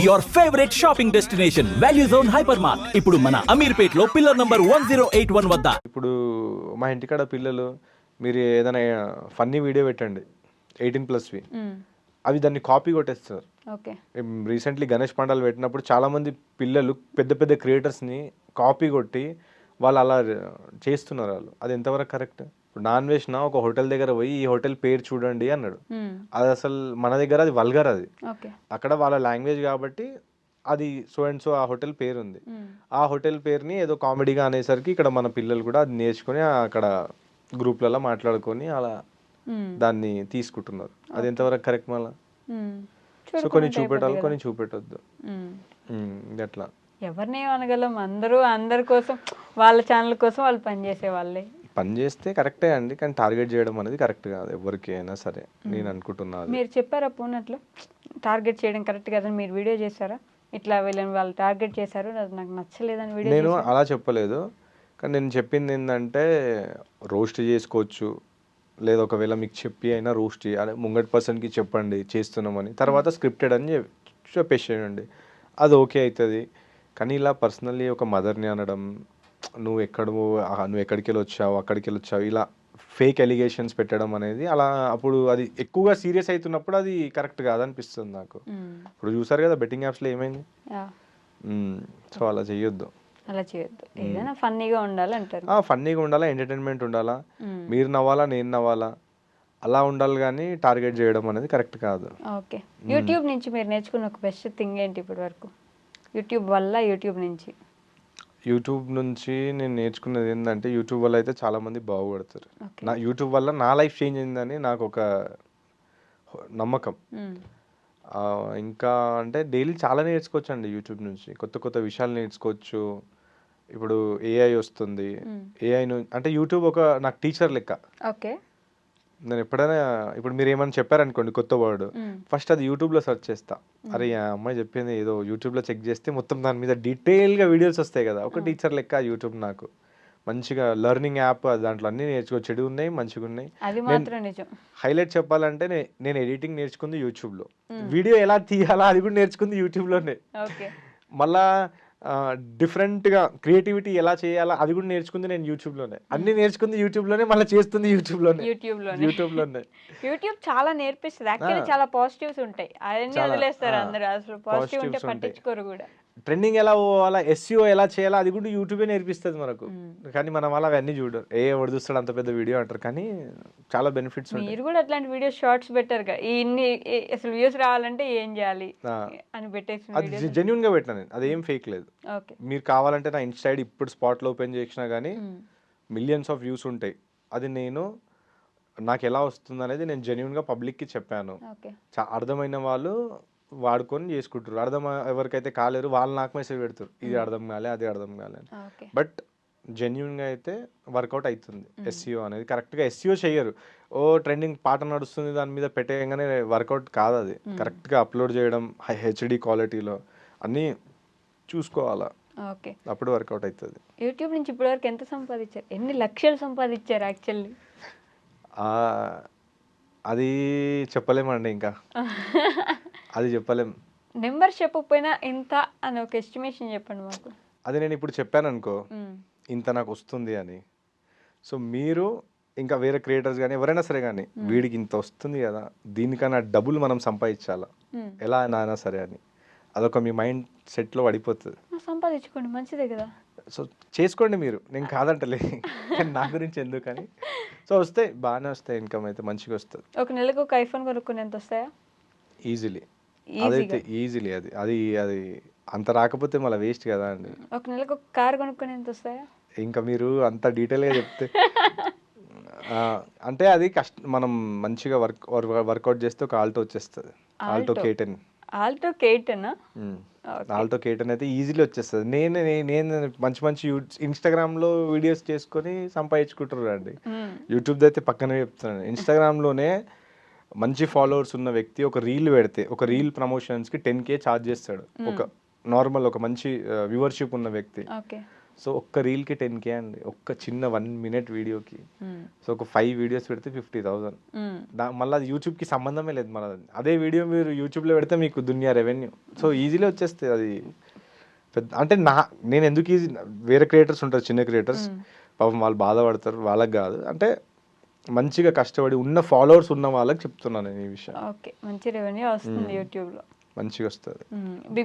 Your favourite shopping destination value zone hyper mart ఇప్పుడు మన అమీర్పేట్ లో పిల్లర్ నంబర్ 1081 వద్ద. ఇప్పుడు మా ఇంటికాడ పిల్లలు మీరు ఏదైనా ఫన్నీ వీడియో పెట్టండి 18+వి అవి దాన్ని కాపీ కొట్టేస్తారు. రీసెంట్లీ గణేష్ పండాలు పెట్టినప్పుడు చాలా మంది పిల్లలు పెద్ద పెద్ద క్రియేటర్స్ని కాపీ కొట్టి వాళ్ళు అలా చేస్తున్నారు. వాళ్ళు అది ఎంతవరకు కరెక్ట్? ఇప్పుడు నాన్ వెజ్ నా ఒక హోటల్ దగ్గర పోయి ఈ హోటల్ పేరు చూడండి అన్నాడు, అది అసలు మన దగ్గర అది వల్గర్, అది అక్కడ వాళ్ళ లాంగ్వేజ్ కాబట్టి అది సో అండ్ సో ఆ హోటల్ పేరు ఉంది. ఆ హోటల్ పేరుని ఏదో కామెడీగా అనేసరికి ఇక్కడ మన పిల్లలు కూడా అది నేర్చుకుని అక్కడ గ్రూప్లలో మాట్లాడుకొని అలా దాన్ని తీసుకుంటున్నారు. అది ఎంతవరకు కరెక్ట్? మళ్ళీ సో కొన్ని చూపెట్టాలి, కొన్ని చూపెట్టొద్దు. అట్లా ఎవరిని అనగలం, అందరి కోసం వాళ్ళ ఛానల్ కోసం వాళ్ళు పనిచేసే వాళ్ళే. పని చేస్తే కరెక్టే అండి, కానీ టార్గెట్ చేయడం అనేది కరెక్ట్ కాదు ఎవరికి అయినా సరే. నేను అనుకుంటున్నాను. మీరు చెప్పారా పోనీ అట్లా టార్గెట్ చేయడం కరెక్ట్ కాదని మీరు వీడియో చేశారా? ఇట్లా వీళ్ళని వాళ్ళు టార్గెట్ చేశారు, నాకు నచ్చలేదని వీడియో. నేను అలా చెప్పలేదు, కానీ నేను చెప్పింది ఏంటంటే రోస్ట్ చేసుకోవచ్చు, లేదా ఒకవేళ మీకు చెప్పి అయినా రోస్ట్ చేయాలి, ముంగటి పర్సన్కి చెప్పండి చేస్తున్నామని, తర్వాత స్క్రిప్టెడ్ అని చెప్పేసేయండి, అది ఓకే అవుతుంది. కానీ ఇలా పర్సనల్లీ ఒక మదర్ని అనడం, నువ్వు ఎక్కడికి వెళ్ళి వచ్చావు, అక్కడికి వెళ్ళి వచ్చావు, ఇలా ఫేక్ ఎలిగేషన్స్ పెట్టడం అనేది అలా అప్పుడు అది ఎక్కువగా సీరియస్ అవుతున్నప్పుడు అది కరెక్ట్ కాదనిపిస్తుంది నాకు. ఇప్పుడు చూసారు కదా బెట్టింగ్ యాప్స్లో ఏమైంది. సో అలా చేయొద్దు. ఏదైనా ఫన్నీగా ఉండాలి అంటారు. ఫన్నీగా ఉండాలా, ఎంటర్టైన్మెంట్ ఉండాలా, మీరు నవ్వాలా నేను నవ్వాలా, అలా ఉండాలి, కానీ టార్గెట్ చేయడం అనేది కరెక్ట్ కాదు. ఓకే, యూట్యూబ్ నుంచి మీరు నేర్చుకున్న ఒక బెస్ట్ థింగ్ ఏంటి ఇప్పటి వరకు? యూట్యూబ్ నుంచి నేను నేర్చుకున్నది ఏంటంటే, యూట్యూబ్ వల్ల అయితే చాలామంది బాగుపడతారు. నా యూట్యూబ్ వల్ల నా లైఫ్ చేంజ్ అయిందని నాకు ఒక నమ్మకం. ఇంకా అంటే డైలీ చాలా నేర్చుకోవచ్చు అండి యూట్యూబ్ నుంచి, కొత్త కొత్త విషయాలు నేర్చుకోవచ్చు. ఇప్పుడు ఏఐ వస్తుంది, ఏఐ అంటే యూట్యూబ్ ఒక నాకు టీచర్ లెక్క. ఓకే, నేను ఎప్పుడైనా ఇప్పుడు మీరు ఏమైనా చెప్పారనుకోండి కొత్త వర్డ్, ఫస్ట్ అది యూట్యూబ్లో సెర్చ్ చేస్తా. అరే ఆ అమ్మాయి చెప్పింది ఏదో యూట్యూబ్లో చెక్ చేస్తే మొత్తం దాని మీద డీటెయిల్గా వీడియోస్ వస్తాయి కదా, ఒక టీచర్ లెక్క యూట్యూబ్ నాకు మంచిగా లెర్నింగ్ యాప్. దాంట్లో అన్నీ నేర్చుకో, చెడు ఉన్నాయి మంచిగా ఉన్నాయి. హైలైట్ చెప్పాలంటే నేను ఎడిటింగ్ నేర్చుకుంది యూట్యూబ్లో, వీడియో ఎలా తీయాలా అది కూడా నేర్చుకుంది యూట్యూబ్లోనే, మళ్ళా డిఫరెంట్గా క్రియేటివిటీ ఎలా చేయాలా అది కూడా నేర్చుకుంది నేను యూట్యూబ్లోనే, అన్ని నేర్చుకుంది యూట్యూబ్లోనే, మళ్ళీ చేస్తుంది యూట్యూబ్లోనే. యూట్యూబ్ చాలా నేర్పిస్తుంది యాక్చువల్లీ, చాలా పాజిటివ్స్ ఉంటాయి, అవన్నీ వదిలేస్తారు అందరూ, అసలు పాజిటివ్ ఉంటే పట్టించుకోరు కూడా. ట్రెండింగ్ ఎలా పోవాలా, ఎస్ఈఓ ఎలా చేయాలా అది కూడా యూట్యూబే నేర్పిస్తుంది మనకు, కానీ మనం అలా అవన్నీ చూడరు. ఎవడు చూస్తాడు అంత పెద్ద వీడియో అంటారు, కానీ చాలా బెనిఫిట్స్ ఉంటాయి. మీరు కూడా అట్లాంటి వీడియో షార్ట్స్ పెట్టారు కదా, ఇన్ని అసలు వ్యూస్ రావాలంటే ఏం చేయాలి అని పెట్టేసి అది జెన్యూన్ గా పెట్టినా నేను, అదేం ఫేక్ లేదు. మీరు కావాలంటే నా ఇన్స్టా ఐడి ఇప్పుడు స్పాట్లో ఓపెన్ చేసినా కానీ మిలియన్స్ ఆఫ్ వ్యూస్ ఉంటాయి. అది నాకు ఎలా వస్తుంది అనేది నేను జెన్యూన్గా పబ్లిక్కి చెప్పాను. అర్థమైన వాళ్ళు వాడుకొని చేసుకుంటారు, ఎవరికైతే కాలేరు వాళ్ళు నాకు మెసేజ్ పెడతారు, ఇది అర్థం కాలే అది అర్థం కాలే. బట్ జెన్యూన్గా అయితే వర్కౌట్ అవుతుంది. ఎస్ఈఓ అనేది కరెక్ట్గా ఎస్ఈఓ చెయ్యరు, ఓ ట్రెండింగ్ పాట నడుస్తుంది దాని మీద పెట్టేయంగానే వర్కౌట్ కాదు. అది కరెక్ట్గా అప్లోడ్ చేయడం హెచ్డి క్వాలిటీలో అన్నీ చూసుకోవాలా, అప్పుడు వర్కౌట్ అవుతుంది. యూట్యూబ్ నుంచి ఇప్పటివరకు ఎంత సంపాదించారు? ఎన్ని లక్షలు సంపాదించారు యాక్చువల్లీ? అది చెప్పలేమండి, ఇంకా అది చెప్పలేం. నెంబర్ చెప్పకపోయినా ఇంత అని ఒక ఎస్టిమేషన్ చెప్పండి మాకు. అది నేను ఇప్పుడు చెప్పాను అనుకో ఇంత నాకు వస్తుంది అని, సో మీరు ఇంకా వేరే క్రియేటర్స్ కానీ ఎవరైనా సరే కానీ వీడికి ఇంత వస్తుంది కదా, దీనికన్నా డబుల్ మనం సంపాదించాలా ఎలా అయినా సరే అని, అదొక మీ మైండ్ సెట్లో పడిపోతుంది. సంపాదించుకోండి, మంచిదే కదా, సో చేసుకోండి మీరు, నేను కాదంటలే, నా గురించి ఎందుకని. సో వస్తాయి, బాగానే వస్తాయి, ఇన్కమ్ అయితే మంచిగా వస్తుంది. ఒక నెలకు ఒక ఐఫోన్ కొనుక్కుని ఎంత వస్తాయా? ఈజీలీ, అదైతే ఈజీలీ. అది అంత రాకపోతే మళ్ళీ వేస్ట్ కదా అండి. ఒక నెలకు ఒక కార్ కొనుక్కుని ఎంత వస్తాయా? ఇంకా మీరు అంత డీటెయిల్గా చెప్తే అంటే అది మనం మంచిగా వర్కౌట్ చేస్తే ఒక ఆల్టో వచ్చేస్తుంది, ఆల్టో K10. ఆల్టో K10 అయితే ఈజీలీ వచ్చేస్తుంది. నేను మంచి ఇన్స్టాగ్రామ్లో వీడియోస్ చేసుకొని సంపాదించుకుంటారు అండి. యూట్యూబ్ అయితే పక్కనే చెప్తున్నాను. ఇన్స్టాగ్రామ్లోనే మంచి ఫాలోవర్స్ ఉన్న వ్యక్తి ఒక రీల్ పెడితే, ఒక రీల్ ప్రమోషన్స్కి 10K ఛార్జ్ చేస్తాడు, ఒక నార్మల్ ఒక మంచి వ్యూవర్షిప్ ఉన్న వ్యక్తి. సో ఒక్క రీల్కి 10K అండి, ఒక్క చిన్న 1 minute వీడియోకి. సో ఒక 5 వీడియోస్ పెడితే 50,000. మళ్ళీ అది యూట్యూబ్కి సంబంధమే లేదు. మన అదే వీడియో మీరు యూట్యూబ్లో పెడితే మీకు దునియా రెవెన్యూ. సో ఈజీలో వచ్చేస్తుంది అది. పెద్ద అంటే నేను ఎందుకు ఈజీ, వేరే క్రియేటర్స్ ఉంటారు చిన్న క్రియేటర్స్, పాపం వాళ్ళు బాధపడతారు, వాళ్ళకి కాదు. అంటే మంచిగా కష్టపడి ఉన్న ఫాలోవర్స్ ఉన్న వాళ్ళకి చెప్తున్నాను నేను ఈ విషయం. ఓకే, మంచి రెవెన్యూ వస్తుంది యూట్యూబ్లో, మంచిగా వస్తుంది. బిగ్